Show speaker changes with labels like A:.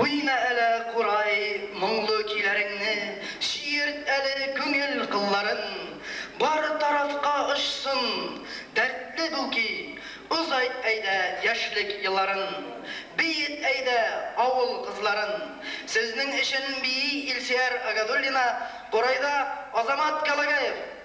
A: Oyna әлі құрай мұңлы күйлеріңні, шиерт әлі көңіл қылларын, бар тарафқа ұшсын дәртлі бұл күй, ұзайт әйді яшілік еларын, бейет әйді ауыл қызларын. Сіздің ішін бейі Илсияр Агадуллина, Борайда Азамат Калагаев.